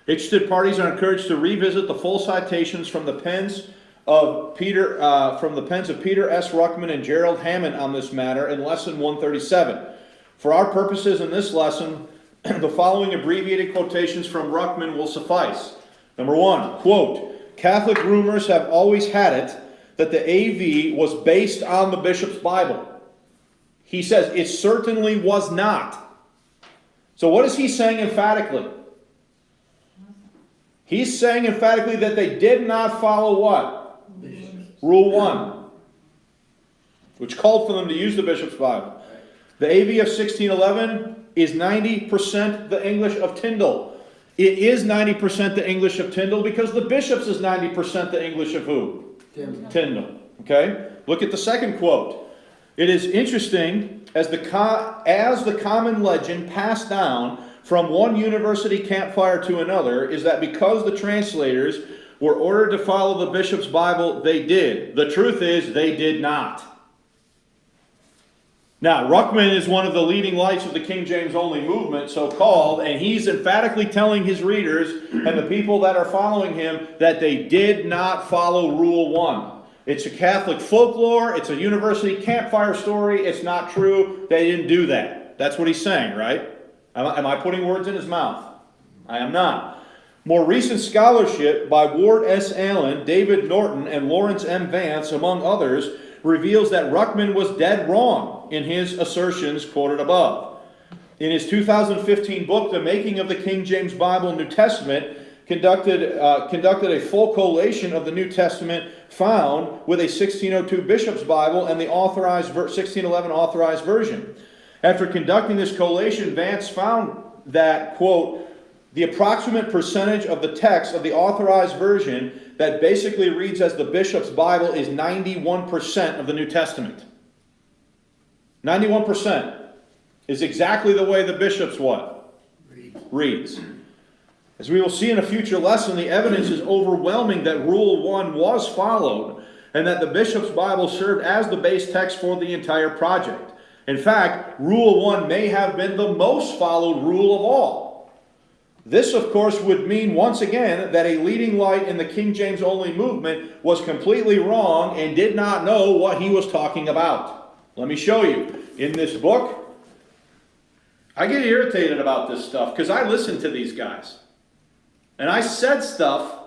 Interested parties are encouraged to revisit the full citations from the pens of Peter S. Ruckman and Gerald Hammond on this matter in Lesson 137. For our purposes in this lesson, the following abbreviated quotations from Ruckman will suffice. Number 1, quote, Catholic rumors have always had it that the AV was based on the Bishop's Bible. He says it certainly was not. So what is he saying emphatically? He's saying emphatically that they did not follow what? Rule 1, which called for them to use the Bishop's Bible. The AV of 1611 is 90% the English of Tyndale. It is 90% the English of Tyndale because the Bishop's is 90% the English of who? Tyndale. Okay? Look at the second quote. It is interesting, as the common legend passed down from one university campfire to another, is that because the translators were ordered to follow the Bishop's Bible, they did. The truth is, they did not. Now, Ruckman is one of the leading lights of the King James only movement, so-called, and he's emphatically telling his readers and the people that are following him that they did not follow Rule 1. It's a Catholic folklore, it's a university campfire story, it's not true, they didn't do that. That's what he's saying, right? Am I putting words in his mouth? I am not. More recent scholarship by Ward S. Allen, David Norton, and Lawrence M. Vance, among others, reveals that Ruckman was dead wrong in his assertions quoted above. In his 2015 book, The Making of the King James Bible New Testament, conducted a full collation of the New Testament found with a 1602 Bishop's Bible and the authorized 1611 authorized version. After conducting this collation, Vance found that, quote, the approximate percentage of the text of the authorized version that basically reads as the Bishop's Bible is 91% of the New Testament. 91% is exactly the way the Bishop's what? Reads. As we will see in a future lesson, the evidence is overwhelming that Rule 1 was followed and that the Bishop's Bible served as the base text for the entire project. In fact, Rule 1 may have been the most followed rule of all. This, of course, would mean, once again, that a leading light in the King James only movement was completely wrong and did not know what he was talking about. Let me show you. In this book, I get irritated about this stuff because I listen to these guys. And I said stuff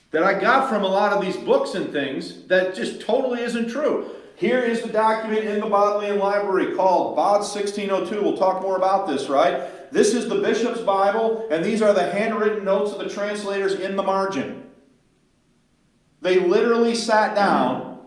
that I got from a lot of these books and things that just totally isn't true. Here is the document in the Bodleian Library called Bod 1602. We'll talk more about this, right? This is the Bishop's Bible, and these are the handwritten notes of the translators in the margin. They literally sat down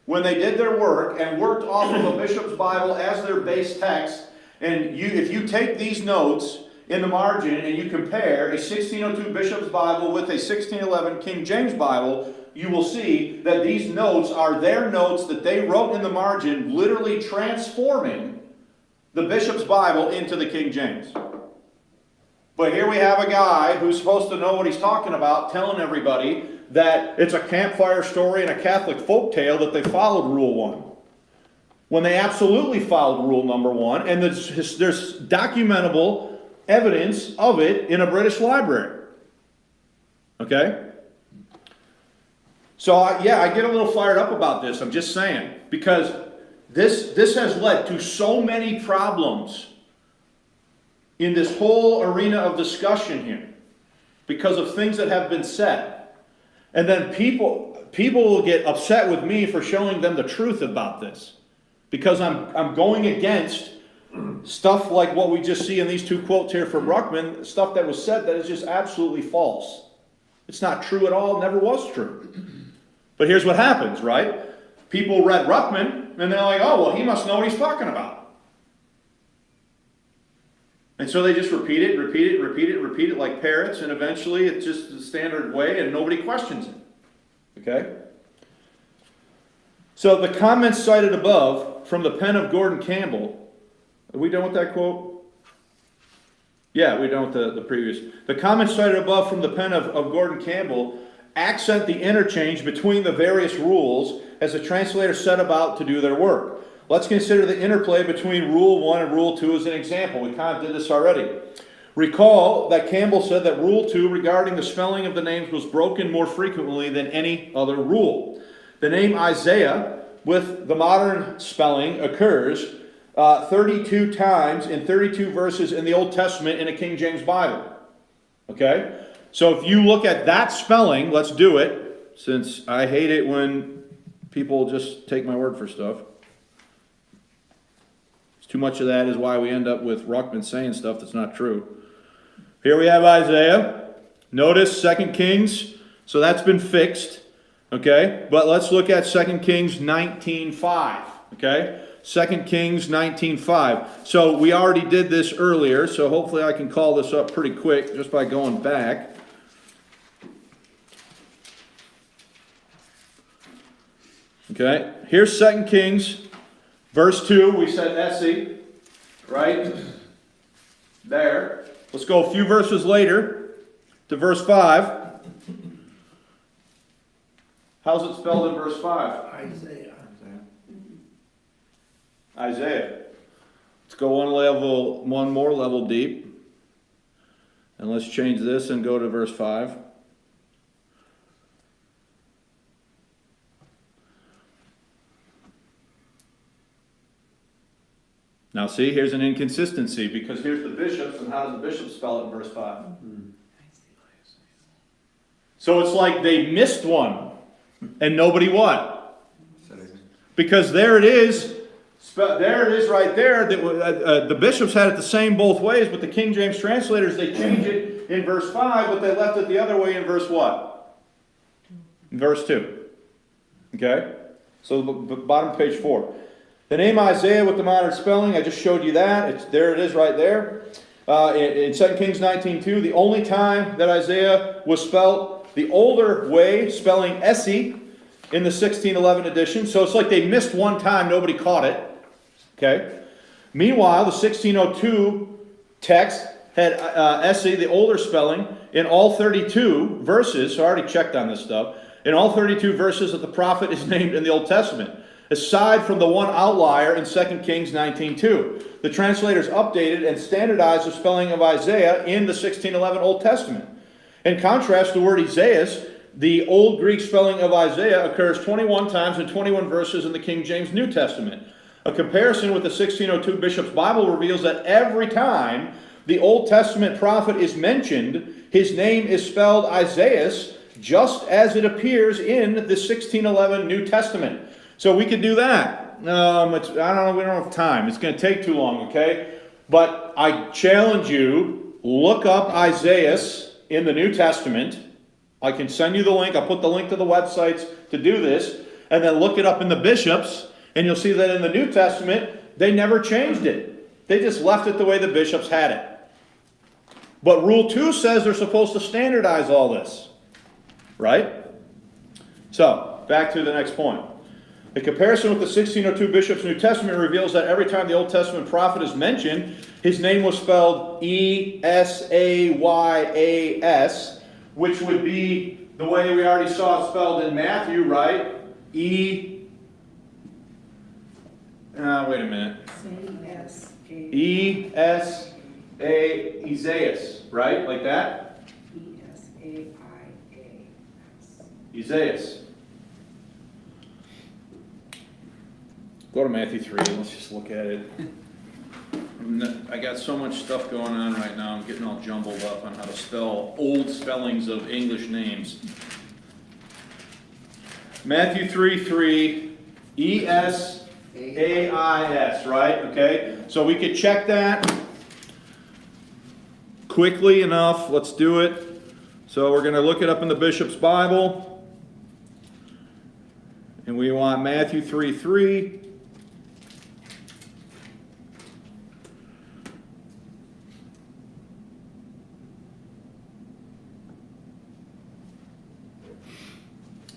when they did their work and worked off of a Bishop's Bible as their base text. And if you take these notes in the margin and you compare a 1602 Bishop's Bible with a 1611 King James Bible, you will see that these notes are their notes that they wrote in the margin, literally transforming the Bishop's Bible into the King James. But here we have a guy who's supposed to know what he's talking about, telling everybody that it's a campfire story and a Catholic folktale that they followed Rule 1. When they absolutely followed Rule number 1, and there's documentable evidence of it in a British library. Okay? So, I get a little fired up about this, I'm just saying, because this has led to so many problems in this whole arena of discussion here because of things that have been said. And then people will get upset with me for showing them the truth about this because I'm going against stuff like what we just see in these two quotes here from Ruckman, stuff that was said that is just absolutely false. It's not true at all, never was true. But here's what happens, right? People read Ruckman, and they're like, oh, well, he must know what he's talking about. And so they just repeat it like parrots, and eventually it's just the standard way, and nobody questions it. Okay? So the comments cited above from the pen of Gordon Campbell, are we done with that quote? Yeah, we're done with the previous. The comments cited above from the pen of Gordon Campbell accent the interchange between the various rules as the translators set about to do their work. Let's consider the interplay between Rule 1 and Rule 2 as an example. We kind of did this already. Recall that Campbell said that Rule 2 regarding the spelling of the names was broken more frequently than any other rule. The name Isaiah with the modern spelling occurs 32 times in 32 verses in the Old Testament in a King James Bible. Okay? So if you look at that spelling, let's do it, since I hate it when people just take my word for stuff. Too much of that is why we end up with Ruckman saying stuff that's not true. Here we have Isaiah. Notice 2 Kings. So that's been fixed. Okay? But let's look at 2 Kings 19:5. Okay? 2 Kings 19:5. So we already did this earlier, so hopefully I can call this up pretty quick just by going back. Okay? Here's 2 Kings verse 2, we said Essie, right? There. Let's go a few verses later to verse 5. How's it spelled in verse 5? Isaiah. Isaiah. Let's go one more level deep. And let's change this and go to verse 5. Now see, here's an inconsistency, because here's the bishops, and how does the bishop spell it in verse 5? So it's like they missed one, and nobody what? Because there it is. There it is right there. The bishops had it the same both ways, but the King James translators, they changed it in verse 5, but they left it the other way in verse what? In verse 2. Okay? So the bottom of page 4. The name Isaiah with the modern spelling, I just showed you that. There it is right there. In 2 Kings 19:2, the only time that Isaiah was spelled the older way, spelling Essie, in the 1611 edition. So it's like they missed one time, nobody caught it. Okay. Meanwhile, the 1602 text had Essie, the older spelling, in all 32 verses. So I already checked on this stuff. In all 32 verses that the prophet is named in the Old Testament, aside from the one outlier in 2 Kings 19:2. The translators updated and standardized the spelling of Isaiah in the 1611 Old Testament. In contrast, the word Isaias, the Old Greek spelling of Isaiah, occurs 21 times in 21 verses in the King James New Testament. A comparison with the 1602 Bishop's Bible reveals that every time the Old Testament prophet is mentioned, his name is spelled Isaias, just as it appears in the 1611 New Testament. So we could do that. I don't know, we don't have time. It's going to take too long, okay? But I challenge you, look up Isaias in the New Testament. I can send you the link. I'll put the link to the websites to do this. And then look it up in the bishops. And you'll see that in the New Testament, they never changed it. They just left it the way the bishops had it. But Rule 2 says they're supposed to standardize all this. Right? So, back to the next point. The comparison with the 1602 Bishop's New Testament reveals that every time the Old Testament prophet is mentioned, his name was spelled E-S-A-Y-A-S, which would be the way we already saw it spelled in Matthew, right? Wait a minute. E-S-A, Isaias, right? Like that? E-S-A-I-A-S. Isaias. Go to Matthew 3, let's just look at it. I got so much stuff going on right now, I'm getting all jumbled up on how to spell old spellings of English names. Matthew 3:3, E-S-A-I-S, right? Okay, so we could check that quickly enough. Let's do it. So we're going to look it up in the Bishop's Bible. And we want Matthew 3:3.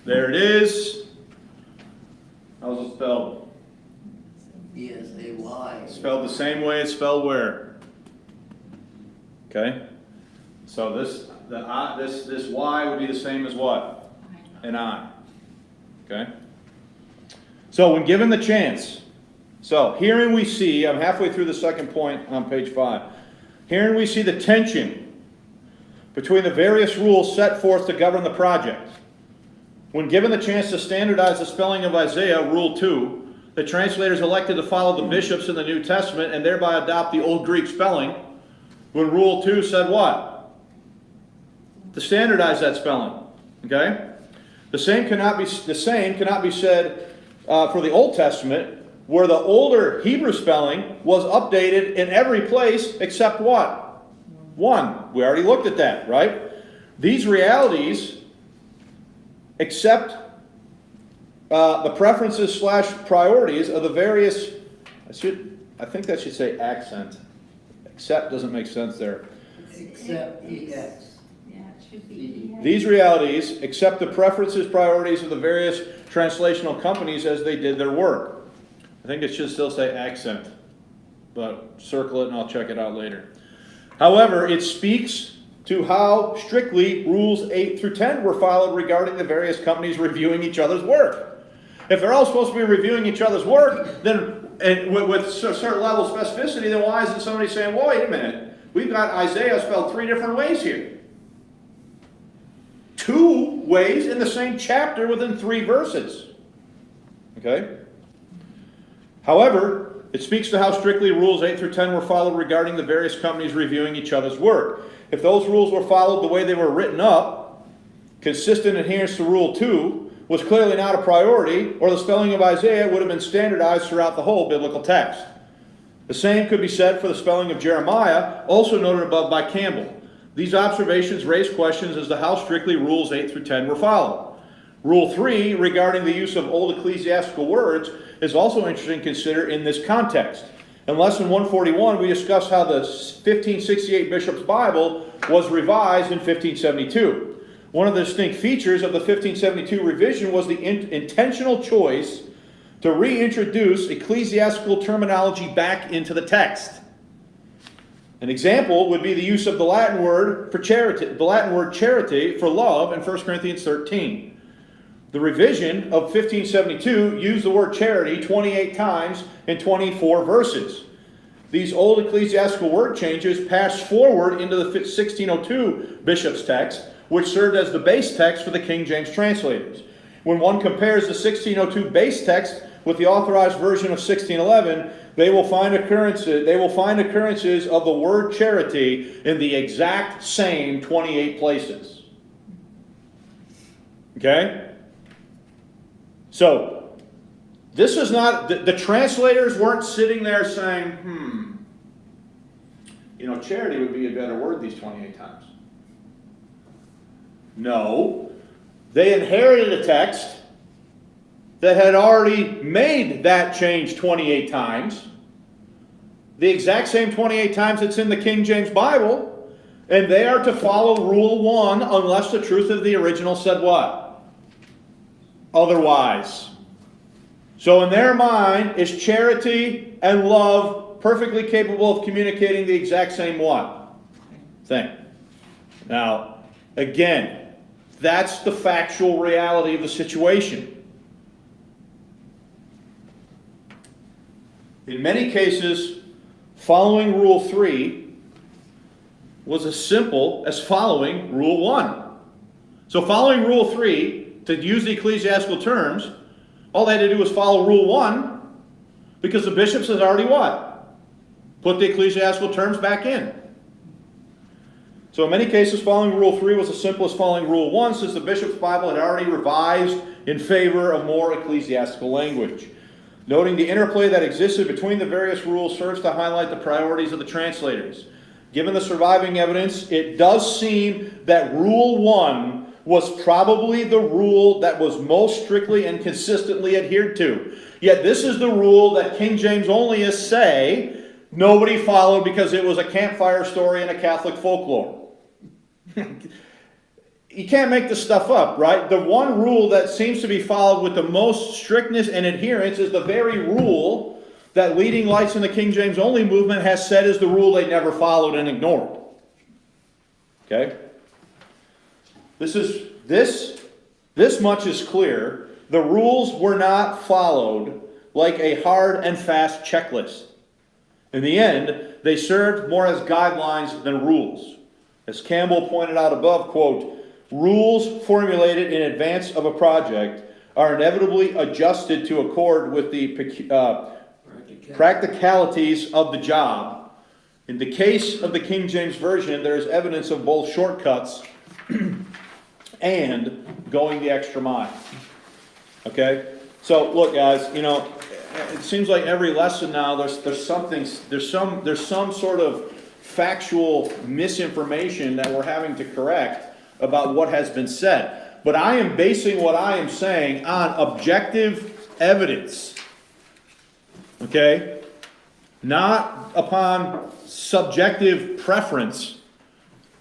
There it is. How's it spelled? E-S-A-Y. Spelled the same way it's spelled where? Okay. So this Y would be the same as what? An I. Okay. So when given the chance, so herein we see, I'm halfway through the second point on page 5. Herein we see the tension between the various rules set forth to govern the project. When given the chance to standardize the spelling of Isaiah, Rule 2, the translators elected to follow the bishops in the New Testament and thereby adopt the Old Greek spelling. When Rule 2 said what? To standardize that spelling. Okay? The same cannot be said for the Old Testament, where the older Hebrew spelling was updated in every place except what? One. We already looked at that, right? These realities accept the preferences / priorities of the various, I think that should say accent. Accept doesn't make sense there. Except E-X. Yeah, it should be. These realities accept the preferences, priorities of the various translational companies as they did their work. I think it should still say accent, but circle it and I'll check it out later. However, it speaks to how strictly Rules 8 through 10 were followed regarding the various companies reviewing each other's work. If they're all supposed to be reviewing each other's work, then And with a certain level of specificity, then why isn't somebody saying, well, wait a minute, we've got Isaiah spelled 3 different ways here. 2 ways in the same chapter within 3 verses. Okay? However, it speaks to how strictly rules 8 through 10 were followed regarding the various companies reviewing each other's work. If those rules were followed the way they were written up, consistent adherence to Rule 2 was clearly not a priority, or the spelling of Isaiah would have been standardized throughout the whole biblical text. The same could be said for the spelling of Jeremiah, also noted above by Campbell. These observations raise questions as to how strictly Rules 8 through 10 were followed. Rule 3, regarding the use of old ecclesiastical words, is also interesting to consider in this context. In Lesson 141, we discussed how the 1568 Bishop's Bible was revised in 1572. One of the distinct features of the 1572 revision was the intentional choice to reintroduce ecclesiastical terminology back into the text. An example would be the use of the Latin word for charity, the Latin word charity for love in 1 Corinthians 13. The revision of 1572 used the word charity 28 times in 24 verses. These old ecclesiastical word changes passed forward into the 1602 Bishop's text, which served as the base text for the King James Translators. When one compares the 1602 base text with the authorized version of 1611, they will find occurrences of the word charity in the exact same 28 places. Okay? So, this is not, the translators weren't sitting there saying, charity would be a better word these 28 times. No. They inherited a text that had already made that change 28 times. The exact same 28 times it's in the King James Bible. And they are to follow Rule 1 unless the truth of the original said what? Otherwise. So in their mind, is charity and love perfectly capable of communicating the exact same what? Thing. Now, again, that's the factual reality of the situation. In many cases, following Rule 3 was as simple as following Rule 1. So following Rule 3, to use the ecclesiastical terms, all they had to do was follow Rule 1, because the bishops had already what? Put the ecclesiastical terms back in. So in many cases, following Rule 3 was as simple as following Rule 1, since the Bishop's Bible had already revised in favor of more ecclesiastical language. Noting the interplay that existed between the various rules serves to highlight the priorities of the translators. Given the surviving evidence, it does seem that Rule 1 was probably the rule that was most strictly and consistently adhered to. Yet this is the rule that King James onlyists say nobody followed because it was a campfire story and a Catholic folklore. You can't make this stuff up, right? The one rule that seems to be followed with the most strictness and adherence is the very rule that leading lights in the King James only movement has said is the rule they never followed and ignored. Okay? This much is clear. The rules were not followed like a hard and fast checklist. In the end, they served more as guidelines than rules. As Campbell pointed out above, quote, rules formulated in advance of a project are inevitably adjusted to accord with the practicalities of the job. In the case of the King James Version, there is evidence of both shortcuts and going the extra mile. Okay? So, look, guys, it seems like every lesson now there's some sort of factual misinformation that we're having to correct about what has been said. But I am basing what I am saying on objective evidence. Okay? Not upon subjective preference,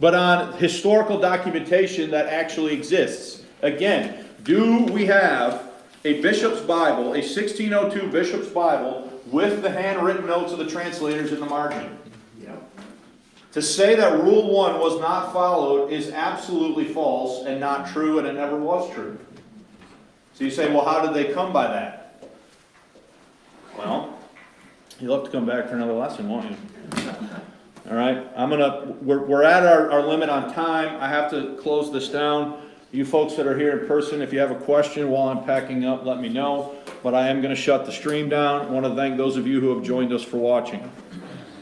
but on historical documentation that actually exists. Again, do we have a Bishop's Bible, a 1602 Bishop's Bible, with the handwritten notes of the translators in the margin? To say that Rule 1 was not followed is absolutely false and not true, and it never was true. So you say, well, how did they come by that? Well, You'll have to come back for another lesson, won't you? All right, we're at our limit on time. I have to close this down. You folks that are here in person, if you have a question while I'm packing up, let me know. But I am gonna shut the stream down. I want to thank those of you who have joined us for watching.